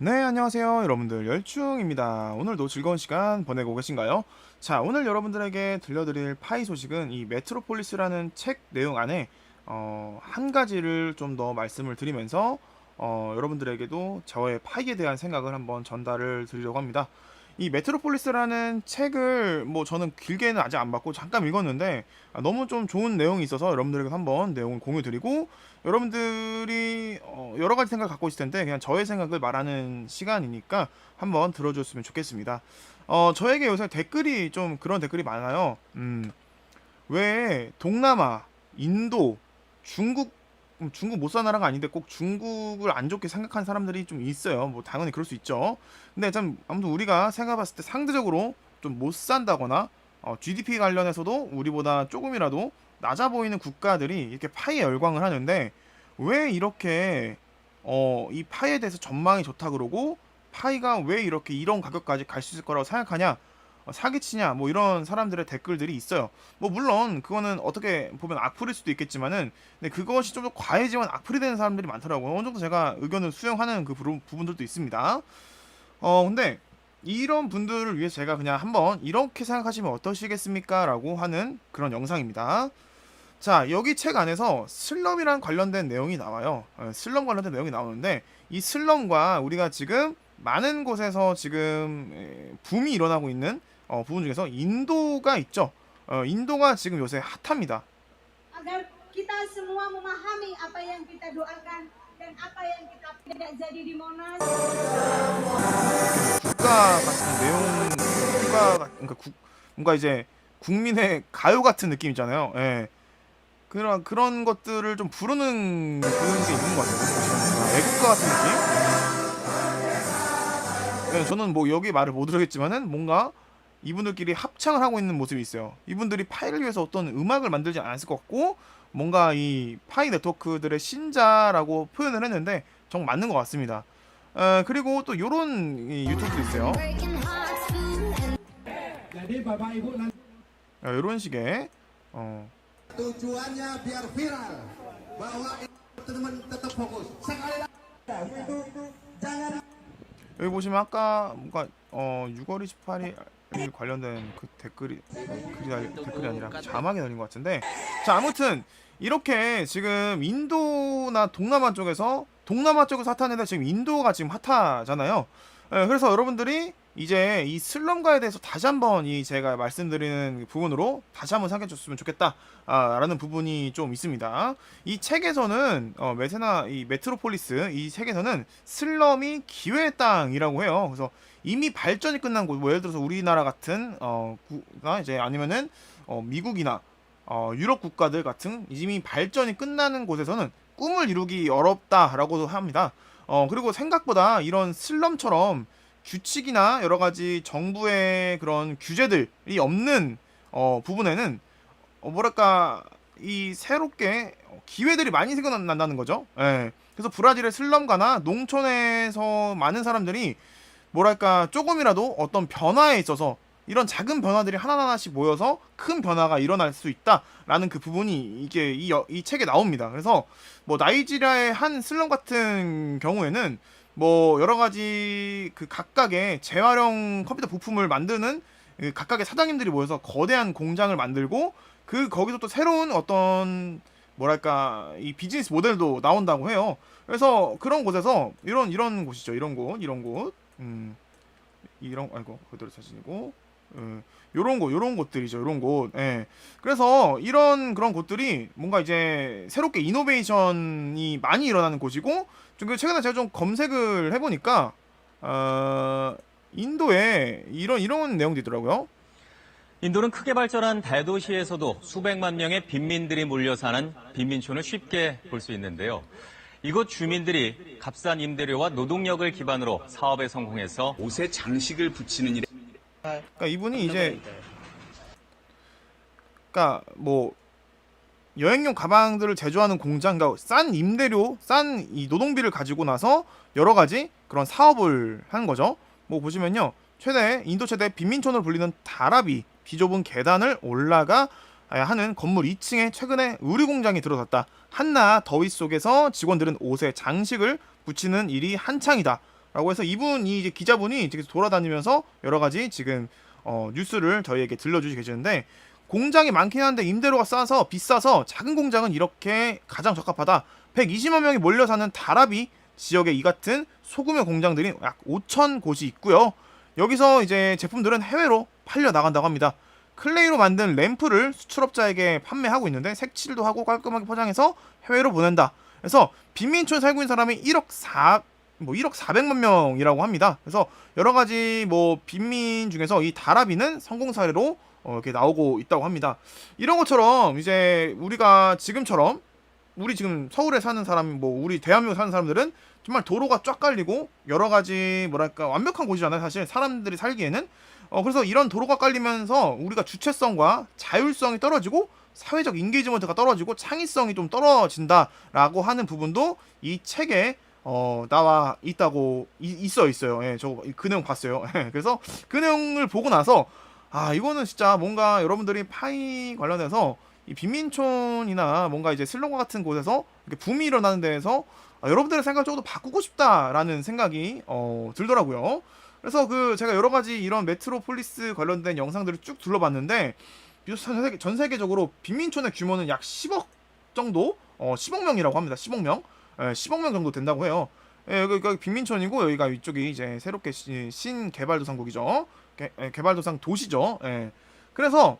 네, 안녕하세요. 여러분들 열중입니다. 오늘도 즐거운 시간 보내고 계신가요? 자, 오늘 여러분들에게 들려드릴 파이 소식은 이 메트로폴리스라는 책 내용 안에 한 가지를 좀 더 말씀을 드리면서 여러분들에게도 저의 파이에 대한 생각을 한번 전달을 드리려고 합니다. 이 메트로폴리스라는 책을 뭐 저는 길게는 아직 안 봤고 잠깐 읽었는데 너무 좀 좋은 내용이 있어서 여러분들에게 한번 내용을 공유 드리고 여러분들이 여러 가지 생각을 갖고 있을 텐데 그냥 저의 생각을 말하는 시간이니까 한번 들어줬으면 좋겠습니다. 저에게 요새 댓글이 좀 그런 댓글이 많아요. 왜 동남아, 인도, 중국 중국 못 사는 나라가 아닌데 꼭 중국을 안 좋게 생각하는 사람들이 좀 있어요. 뭐 당연히 그럴 수 있죠. 근데 참 아무튼 우리가 생각해봤을 때 상대적으로 좀 못 산다거나 GDP 관련해서도 우리보다 조금이라도 낮아 보이는 국가들이 이렇게 파이에 열광을 하는데 왜 이렇게 이 파이에 대해서 전망이 좋다 그러고 파이가 왜 이렇게 이런 가격까지 갈 수 있을 거라고 생각하냐 사기치냐 뭐 이런 사람들의 댓글들이 있어요. 뭐 물론 그거는 어떻게 보면 악플일 수도 있겠지만은 근데 그것이 좀 더 과해지면 악플이 되는 사람들이 많더라고요. 어느 정도 제가 의견을 수용하는 그 부분들도 있습니다. 근데 이런 분들을 위해서 제가 그냥 한번 이렇게 생각하시면 어떠시겠습니까? 라고 하는 그런 영상입니다. 자, 여기 책 안에서 슬럼이랑 관련된 내용이 나와요. 슬럼 관련된 내용이 나오는데 이 슬럼과 우리가 지금 많은 곳에서 지금 붐이 일어나고 있는 부분 중에서 인도가 있죠. 인도가 지금 요새 핫합니다. Agar kita semua memahami apa yang kita doakan dan apa yang kita tidak jadi di Monas. 국가 같은 내용, 그러니까 뭔가 이제 국민의 가요 같은 느낌 있잖아요. 예. 그런 것들을 좀 부르는 그런 게 있는 것 같아요. 애국가 같은 느낌? 네, 저는 뭐 여기 말을 못 들었겠지만은 뭔가 이분들끼리 합창을 하고 있는 모습이 있어요. 이분들이 파이를 위해서 어떤 음악을 만들지 않았을 것 같고 뭔가 이 파이 네트워크들의 신자라고 표현을 했는데 정말 맞는 것 같습니다. 그리고 또 요런 유튜브도 있어요. 요런 식의 Tujuannya biar viral bahwa teman tetap fokus. Sekali lagi jangan 여기 보시면 아까 뭔가 6월 28일 관련된 그 댓글이 아니라 자막이 달린 것 같은데 자 아무튼 이렇게 지금 인도나 동남아 쪽에서 핫한데 지금 인도가 지금 핫하잖아요. 그래서 여러분들이 이제 이 슬럼가에 대해서 다시 한번 이 제가 말씀드리는 부분으로 다시 한번 생각해 줬으면 좋겠다 라는 부분이 좀 있습니다. 이 책에서는 이 메트로폴리스 이 책에서는 슬럼이 기회의 땅이라고 해요. 그래서 이미 발전이 끝난 곳, 뭐 예를 들어서 우리나라 같은 이제 아니면은 미국이나 유럽 국가들 같은 이미 발전이 끝나는 곳에서는 꿈을 이루기 어렵다라고도 합니다. 그리고 생각보다 이런 슬럼처럼 규칙이나 여러 가지 정부의 그런 규제들이 없는 부분에는 뭐랄까 이 새롭게 기회들이 많이 생겨난다는 거죠. 예. 그래서 브라질의 슬럼가나 농촌에서 많은 사람들이 뭐랄까 조금이라도 어떤 변화에 있어서 이런 작은 변화들이 하나하나씩 모여서 큰 변화가 일어날 수 있다라는 그 부분이 이게 이 책에 나옵니다. 그래서 뭐 나이지리아의 한 슬럼 같은 경우에는 뭐 여러 가지 그 각각의 재활용 컴퓨터 부품을 만드는 그 각각의 사장님들이 모여서 거대한 공장을 만들고 그 거기서 또 새로운 어떤 뭐랄까 이 비즈니스 모델도 나온다고 해요. 그래서 그런 곳에서 이런 곳이죠. 이런 곳 아이고 그대로 사진이고 요런 곳들이죠. 요런 곳. 예. 그래서 그런 곳들이 뭔가 이제 새롭게 이노베이션이 많이 일어나는 곳이고 좀 최근에 제가 좀 검색을 해보니까 인도에 이런 내용도 있더라고요. 인도는 크게 발전한 대도시에서도 수백만 명의 빈민들이 몰려 사는 빈민촌을 쉽게 볼 수 있는데요. 이곳 주민들이 값싼 임대료와 노동력을 기반으로 사업에 성공해서 옷에 장식을 붙이는 일에 그러니까 이분이 이제 그러니까 뭐 여행용 가방들을 제조하는 공장, 그러니까 싼 임대료, 싼 이 노동비를 가지고 나서 여러 가지 그런 사업을 하는 거죠. 뭐 보시면요, 인도 최대 빈민촌으로 불리는 다라비 비좁은 계단을 올라가 하는 건물 2층에 최근에 의류 공장이 들어섰다. 한낮 더위 속에서 직원들은 옷에 장식을 붙이는 일이 한창이다. 라고 해서 이분이 이제 기자분이 지금 돌아다니면서 여러 가지 지금 뉴스를 저희에게 들려주시 계시는데, 공장이 많긴 한데 임대료가 싸서 비싸서 작은 공장은 이렇게 가장 적합하다. 120만 명이 몰려 사는 다라비 지역에 이 같은 소규모 공장들이 약 5천 곳이 있고요. 여기서 이제 제품들은 해외로 팔려 나간다고 합니다. 클레이로 만든 램프를 수출업자에게 판매하고 있는데 색칠도 하고 깔끔하게 포장해서 해외로 보낸다. 그래서 빈민촌에 살고 있는 사람이 1억 400만 명이라고 합니다. 그래서 여러 가지 뭐 빈민 중에서 이 다라비는 성공 사례로 이렇게 나오고 있다고 합니다. 이런 것처럼 이제 우리가 지금처럼 우리 지금 서울에 사는 사람, 뭐 우리 대한민국 사는 사람들은 정말 도로가 쫙 깔리고 여러 가지 뭐랄까 완벽한 곳이잖아요. 사실 사람들이 살기에는. 그래서 이런 도로가 깔리면서 우리가 주체성과 자율성이 떨어지고 사회적 인게이지먼트가 떨어지고 창의성이 좀 떨어진다라고 하는 부분도 이 책에 나와 있다고 있어요. 예, 저 그 내용 봤어요. 그래서 그 내용을 보고 나서 이거는 진짜 뭔가 여러분들이 파이 관련해서 이 빈민촌이나 뭔가 이제 슬럼과 같은 곳에서 이렇게 붐이 일어나는 데에서 여러분들의 생각을 조금 더 바꾸고 싶다라는 생각이 들더라고요. 그래서 제가 여러 가지 이런 메트로폴리스 관련된 영상들을 쭉 둘러봤는데, 전 세계적으로 빈민촌의 규모는 약 10억 정도, 10억 명이라고 합니다. 10억 명, 10억 명 정도 된다고 해요. 여기가 빈민촌이고 여기가 이쪽이 이제 새롭게 신개발도상국이죠. 개발도상 도시죠. 그래서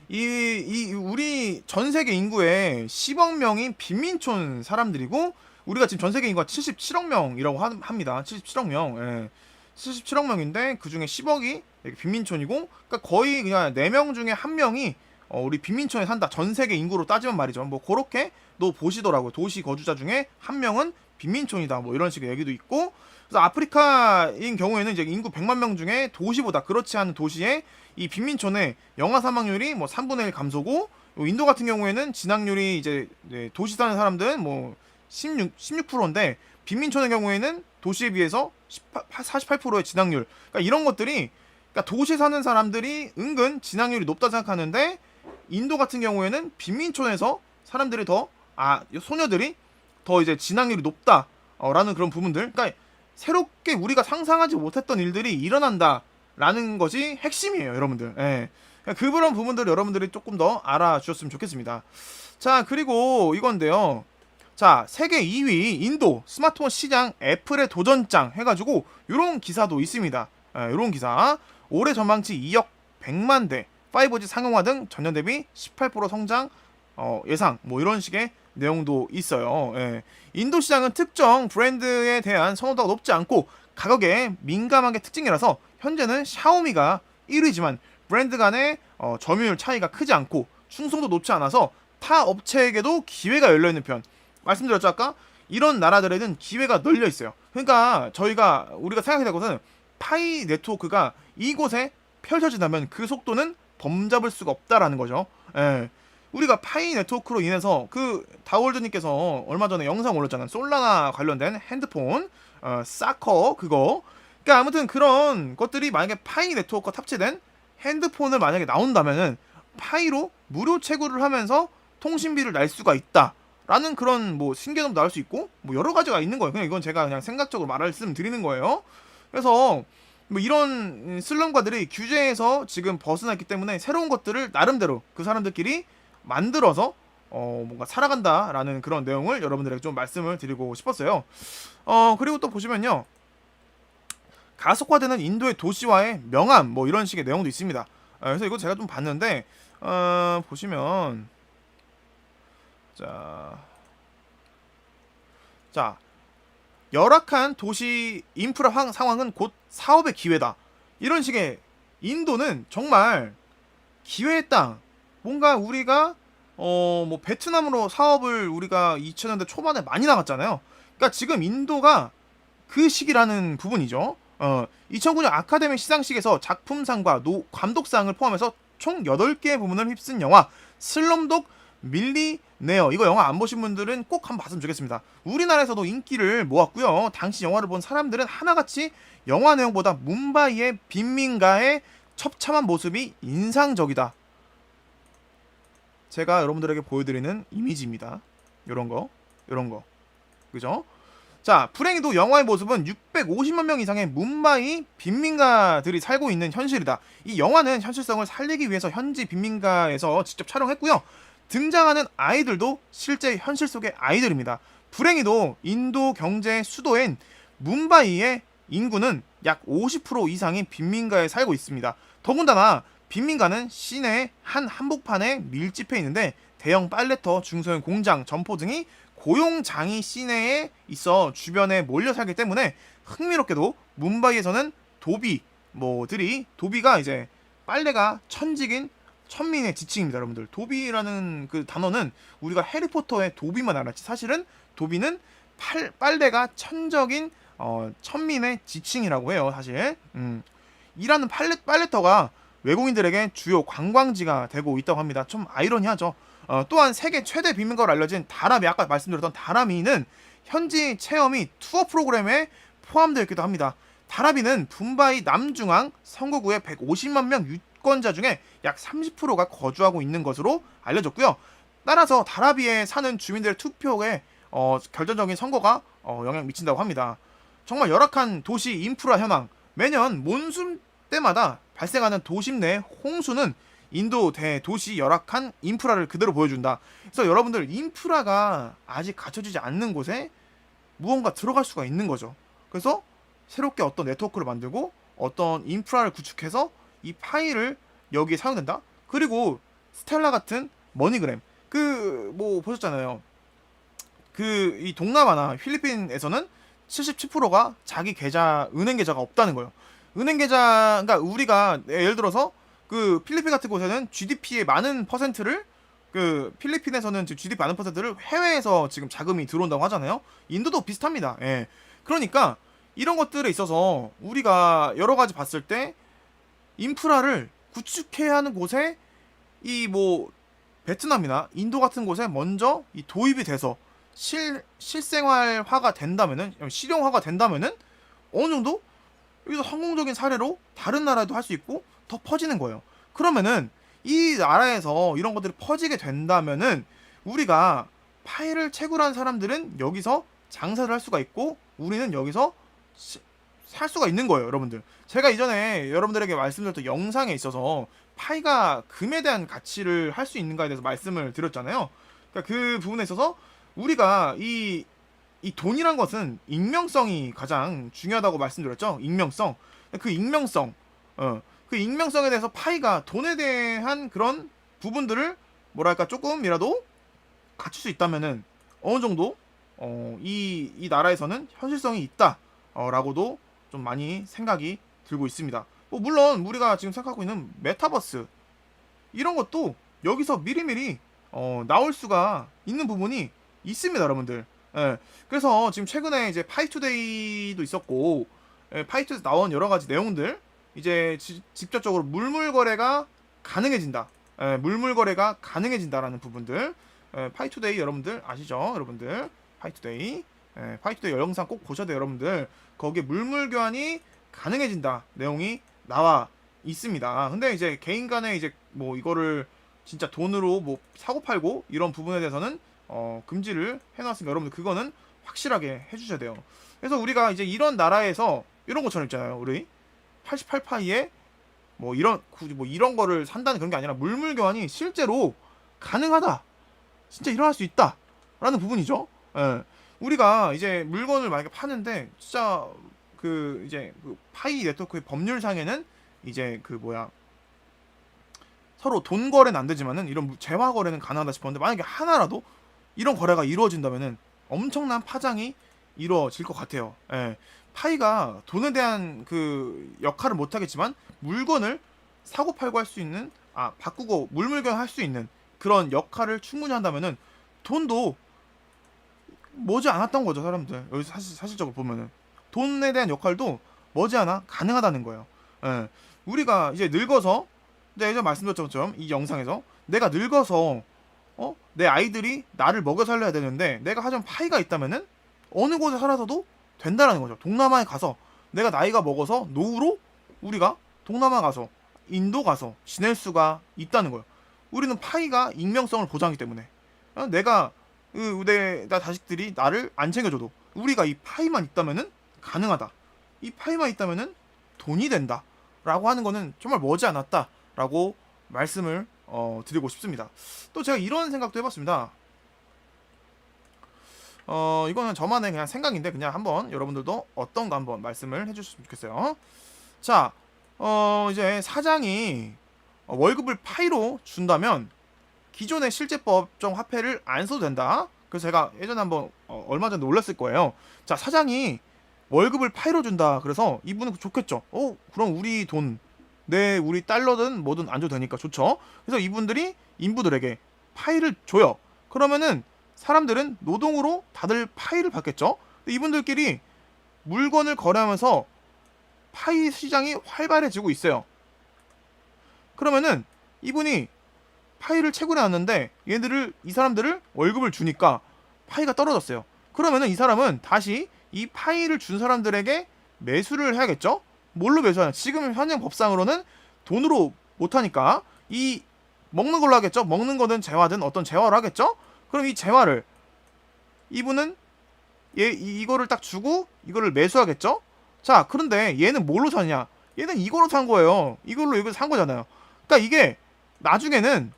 우리 전 세계 인구의 10억 명이 빈민촌 사람들이고, 우리가 지금 전 세계 인구가 77억 명이라고 합니다. 77억 명. 77억 명인데 그 중에 10억이 빈민촌이고, 그러니까 거의 그냥 4명 중에 1명이 우리 빈민촌에 산다. 전 세계 인구로 따지면 말이죠. 뭐 그렇게도 보시더라고요. 도시 거주자 중에 1명은 빈민촌이다. 뭐 이런 식의 얘기도 있고, 그래서 아프리카인 경우에는 이제 인구 100만 명 중에 도시보다 그렇지 않은 도시에 이 빈민촌의 영아 사망률이 뭐 3분의 1 감소고, 인도 같은 경우에는 진학률이 이제 도시 사는 사람들은 뭐 16%인데 빈민촌의 경우에는 도시에 비해서 48%의 진학률. 그러니까 이런 것들이, 그러니까 도시에 사는 사람들이 은근 진학률이 높다 생각하는데, 인도 같은 경우에는 빈민촌에서 사람들이 소녀들이 더 이제 진학률이 높다라는 그런 부분들. 그러니까 새롭게 우리가 상상하지 못했던 일들이 일어난다라는 것이 핵심이에요, 여러분들. 그런 부분들을 여러분들이 조금 더 알아주셨으면 좋겠습니다. 자, 그리고 이건데요. 자, 세계 2위 인도 스마트폰 시장 애플의 도전장 해가지고 요런 기사도 있습니다. 요런 기사. 올해 전망치 2억 100만 대, 5G 상용화 등 전년 대비 18% 성장 예상, 뭐 이런 식의 내용도 있어요. 인도 시장은 특정 브랜드에 대한 선호도가 높지 않고 가격에 민감한 게 특징이라서 현재는 샤오미가 1위지만 브랜드 간의 점유율 차이가 크지 않고 충성도 높지 않아서 타 업체에게도 기회가 열려있는 편. 말씀드렸죠 아까? 이런 나라들에는 기회가 널려 있어요. 그러니까 우리가 생각해야 될 것은 파이 네트워크가 이곳에 펼쳐진다면 그 속도는 범잡을 수가 없다라는 거죠. 우리가 파이 네트워크로 인해서 다월드님께서 얼마 전에 영상 올렸잖아요. 솔라나 관련된 핸드폰, 사커 그거. 그러니까 아무튼 그런 것들이 만약에 파이 네트워크가 탑재된 핸드폰을 만약에 나온다면은 파이로 무료 채굴을 하면서 통신비를 낼 수가 있다. 라는 그런 뭐 신개념도 나올 수 있고, 뭐 여러 가지가 있는 거예요. 그냥 이건 제가 그냥 생각적으로 말씀드리는 거예요. 그래서 뭐 이런 슬럼가들이 규제에서 지금 벗어났기 때문에 새로운 것들을 나름대로 그 사람들끼리 만들어서 뭔가 살아간다라는 그런 내용을 여러분들에게 좀 말씀을 드리고 싶었어요. 그리고 또 보시면요, 가속화되는 인도의 도시화의 명암, 뭐 이런 식의 내용도 있습니다. 그래서 이거 제가 좀 봤는데, 보시면 자, 열악한 도시 인프라 상황은 곧 사업의 기회다. 이런 식의, 인도는 정말 기회의 땅. 뭔가 우리가 뭐 베트남으로 사업을 우리가 2000년대 초반에 많이 나갔잖아요. 그러니까 지금 인도가 그 시기라는 부분이죠. 2009년 아카데미 시상식에서 작품상과 감독상을 포함해서 총 8개의 부문을 휩쓴 영화 슬럼독 밀리네어. 이거 영화 안 보신 분들은 꼭 한번 봤으면 좋겠습니다. 우리나라에서도 인기를 모았고요. 당시 영화를 본 사람들은 하나같이 영화 내용보다 뭄바이의 빈민가의 처참한 모습이 인상적이다. 제가 여러분들에게 보여드리는 이미지입니다. 요런 거. 그죠? 자, 불행히도 영화의 모습은 650만 명 이상의 뭄바이 빈민가들이 살고 있는 현실이다. 이 영화는 현실성을 살리기 위해서 현지 빈민가에서 직접 촬영했고요. 등장하는 아이들도 실제 현실 속의 아이들입니다. 불행히도 인도 경제 수도인 뭄바이의 인구는 약 50% 이상이 빈민가에 살고 있습니다. 더군다나 빈민가는 시내 한 한복판에 밀집해 있는데 대형 빨래터, 중소형 공장, 점포 등이 고용장이 시내에 있어 주변에 몰려 살기 때문에 흥미롭게도 뭄바이에서는 도비가 이제 빨래가 천민의 지칭입니다, 여러분들. 도비라는 그 단어는 우리가 해리포터의 도비만 알았지 사실은 도비는 빨래가 천민의 지칭이라고 해요, 사실. 이라는 빨래터가 외국인들에게 주요 관광지가 되고 있다고 합니다. 좀 아이러니하죠. 또한 세계 최대 빈민가로 알려진 다라미, 아까 말씀드렸던 다라미는 현지 체험이 투어 프로그램에 포함되어 있기도 합니다. 다라미는 붐바이 남중앙 선거구의 150만 명 유권자 중에 약 30%가 거주하고 있는 것으로 알려졌고요. 따라서 다라비에 사는 주민들의 투표에 결정적인 선거가 영향을 미친다고 합니다. 정말 열악한 도시 인프라 현황. 매년 몬순 때마다 발생하는 도심 내 홍수는 인도 대도시 열악한 인프라를 그대로 보여준다. 그래서 여러분들, 인프라가 아직 갖춰지지 않는 곳에 무언가 들어갈 수가 있는 거죠. 그래서 새롭게 어떤 네트워크를 만들고 어떤 인프라를 구축해서 이 파일을 여기에 사용된다. 그리고 스텔라 같은 머니그램, 보셨잖아요. 이 동남아나 필리핀에서는 77%가 자기 은행 계좌가 없다는 거예요. 은행 계좌, 그러니까 우리가 예를 들어서 그 필리핀 같은 곳에는 GDP의 많은 퍼센트를, 필리핀에서는 GDP 많은 퍼센트를 해외에서 지금 자금이 들어온다고 하잖아요. 인도도 비슷합니다. 예. 그러니까 이런 것들에 있어서 우리가 여러 가지 봤을 때 인프라를 구축해야 하는 곳에 베트남이나 인도 같은 곳에 먼저 이 도입이 돼서 실생활화가 된다면은, 실용화가 된다면은 어느 정도 여기서 성공적인 사례로 다른 나라에도 할 수 있고 더 퍼지는 거예요. 그러면은 이 나라에서 이런 것들이 퍼지게 된다면은 우리가 파일을 채굴한 사람들은 여기서 장사를 할 수가 있고 우리는 여기서 살 수가 있는 거예요, 여러분들. 제가 이전에 여러분들에게 말씀드렸던 영상에 있어서 파이가 금에 대한 가치를 할 수 있는가에 대해서 말씀을 드렸잖아요. 그러니까 그 부분에 있어서 우리가 이 돈이란 것은 익명성이 가장 중요하다고 말씀드렸죠. 익명성. 그 익명성에 대해서 파이가 돈에 대한 그런 부분들을 조금이라도 갖출 수 있다면은 어느 정도 이 나라에서는 현실성이 있다라고도 좀 많이 생각이 들고 있습니다. 물론 우리가 지금 생각하고 있는 메타버스 이런 것도 여기서 미리미리 나올 수가 있는 부분이 있습니다, 여러분들. 예. 그래서 지금 최근에 이제 파이투데이도 있었고, 파이투에서 나온 여러 가지 내용들, 이제 직접적으로 물물거래가 가능해진다. 물물거래가 가능해진다라는 부분들. 파이투데이 여러분들 아시죠? 여러분들 파이투데이 영상 꼭 보셔야 돼요, 여러분들. 거기에 물물 교환이 가능해진다 내용이 나와 있습니다. 근데 이제 개인 간에 이제 이거를 진짜 돈으로 사고 팔고 이런 부분에 대해서는 금지를 해놨으니까 여러분들 그거는 확실하게 해주셔야 돼요. 그래서 우리가 이제 이런 나라에서 이런 것처럼 있잖아요. 우리 88파이에 이런 거를 산다는 그런 게 아니라 물물 교환이 실제로 가능하다. 진짜 일어날 수 있다. 라는 부분이죠. 예. 우리가 이제 물건을 만약에 파는데 진짜 이제 파이 네트워크의 법률상에는 이제 서로 돈 거래는 안 되지만은 이런 재화 거래는 가능하다 싶었는데 만약에 하나라도 이런 거래가 이루어진다면은 엄청난 파장이 이루어질 것 같아요. 예. 파이가 돈에 대한 역할을 못 하겠지만 물건을 사고 팔고 할 수 있는, 바꾸고 물물교환 할 수 있는 그런 역할을 충분히 한다면은 돈도 머지 않았던 거죠, 사람들. 여기 사실적으로 보면은 돈에 대한 역할도 머지않아 가능하다는 거예요. 예. 우리가 이제 늙어서, 예전에 말씀드렸던 것처럼 이 영상에서 내가 늙어서 내 아이들이 나를 먹여 살려야 되는데 내가 하자면 파이가 있다면은 어느 곳에 살아서도 된다라는 거죠. 동남아에 가서 내가 나이가 먹어서 노후로 우리가 동남아 가서 인도 가서 지낼 수가 있다는 거예요. 우리는 파이가 익명성을 보장하기 때문에 나 자식들이 나를 안 챙겨줘도 우리가 이 파이만 있다면은 가능하다. 이 파이만 있다면은 돈이 된다. 라고 하는 거는 정말 머지않았다. 라고 말씀을 드리고 싶습니다. 또 제가 이런 생각도 해봤습니다. 이거는 저만의 그냥 생각인데 그냥 한번 여러분들도 어떤가 한번 말씀을 해주셨으면 좋겠어요. 자, 이제 사장이 월급을 파이로 준다면 기존의 실제법정 화폐를 안 써도 된다. 그래서 제가 예전에 한번 얼마 전에 올렸을 거예요. 자, 사장이 월급을 파이로 준다. 그래서 이분은 좋겠죠. 그럼 우리 돈, 우리 달러든 뭐든 안 줘도 되니까 좋죠. 그래서 이분들이 인부들에게 파이를 줘요. 그러면은 사람들은 노동으로 다들 파이를 받겠죠. 근데 이분들끼리 물건을 거래하면서 파이 시장이 활발해지고 있어요. 그러면은 이분이 파이를 채굴해놨는데 이 사람들을 월급을 주니까 파이가 떨어졌어요. 그러면은 이 사람은 다시 이 파이를 준 사람들에게 매수를 해야겠죠? 뭘로 매수하냐? 지금 현행 법상으로는 돈으로 못하니까 이 먹는 걸로 하겠죠? 먹는 거든 재화든 어떤 재화로 하겠죠? 그럼 이 재화를 이분은 이거를 딱 주고 이거를 매수하겠죠? 자, 그런데 얘는 뭘로 사냐? 얘는 이거로 산 거예요. 이걸 산 거잖아요. 그러니까 이게 나중에는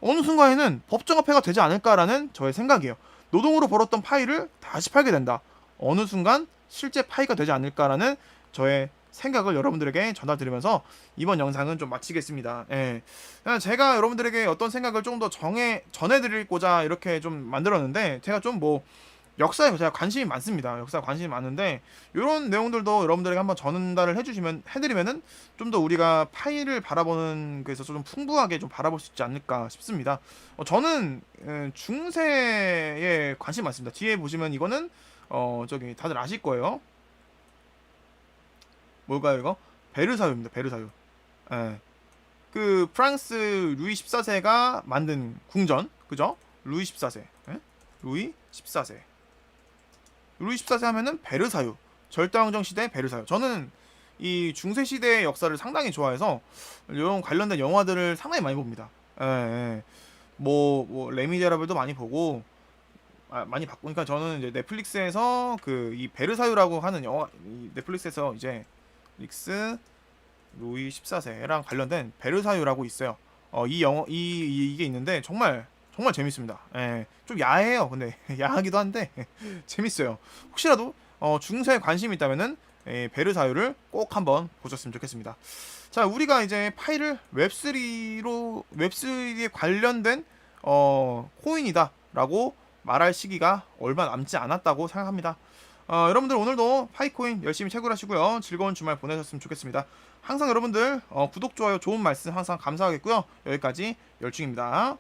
어느 순간에는 법정화폐가 되지 않을까라는 저의 생각이에요. 노동으로 벌었던 파이를 다시 팔게 된다. 어느 순간 실제 파이가 되지 않을까라는 저의 생각을 여러분들에게 전달드리면서 이번 영상은 좀 마치겠습니다. 예. 제가 여러분들에게 어떤 생각을 좀 더 전해드리고자 이렇게 좀 만들었는데, 제가 좀 역사에 제가 관심이 많습니다. 역사에 관심이 많은데 이런 내용들도 여러분들에게 한번 전달을 해드리면은 좀 더 우리가 파이를 바라보는 거에서 좀 풍부하게 좀 바라볼 수 있지 않을까 싶습니다. 저는 중세에 관심이 많습니다. 뒤에 보시면 이거는 저기 다들 아실 거예요. 뭘까요 이거? 베르사유입니다. 베르사유. 예. 그 프랑스 루이 14세가 만든 궁전, 그죠? 루이 14세. 예? 루이 14세. 루이 14세 하면은 베르사유. 절대왕정 시대 베르사유. 저는 이 중세 시대의 역사를 상당히 좋아해서 이런 관련된 영화들을 상당히 많이 봅니다. 예. 뭐 레미제라블도 많이 보고 많이 봤고, 그러니까 저는 이제 넷플릭스에서 그 이 베르사유라고 하는 영화, 이 넷플릭스에서 이제 릭스 루이 14세랑 관련된 베르사유라고 있어요. 이게 있는데 정말 재밌습니다. 예, 좀 야해요. 근데 야하기도 한데 재밌어요. 혹시라도 중세에 관심이 있다면은 베르사유를 꼭 한번 보셨으면 좋겠습니다. 자, 우리가 이제 파이를 웹3에 관련된 코인이다라고 말할 시기가 얼마 남지 않았다고 생각합니다. 여러분들 오늘도 파이코인 열심히 채굴하시고요. 즐거운 주말 보내셨으면 좋겠습니다. 항상 여러분들 구독, 좋아요, 좋은 말씀 항상 감사하겠고요. 여기까지 열중입니다.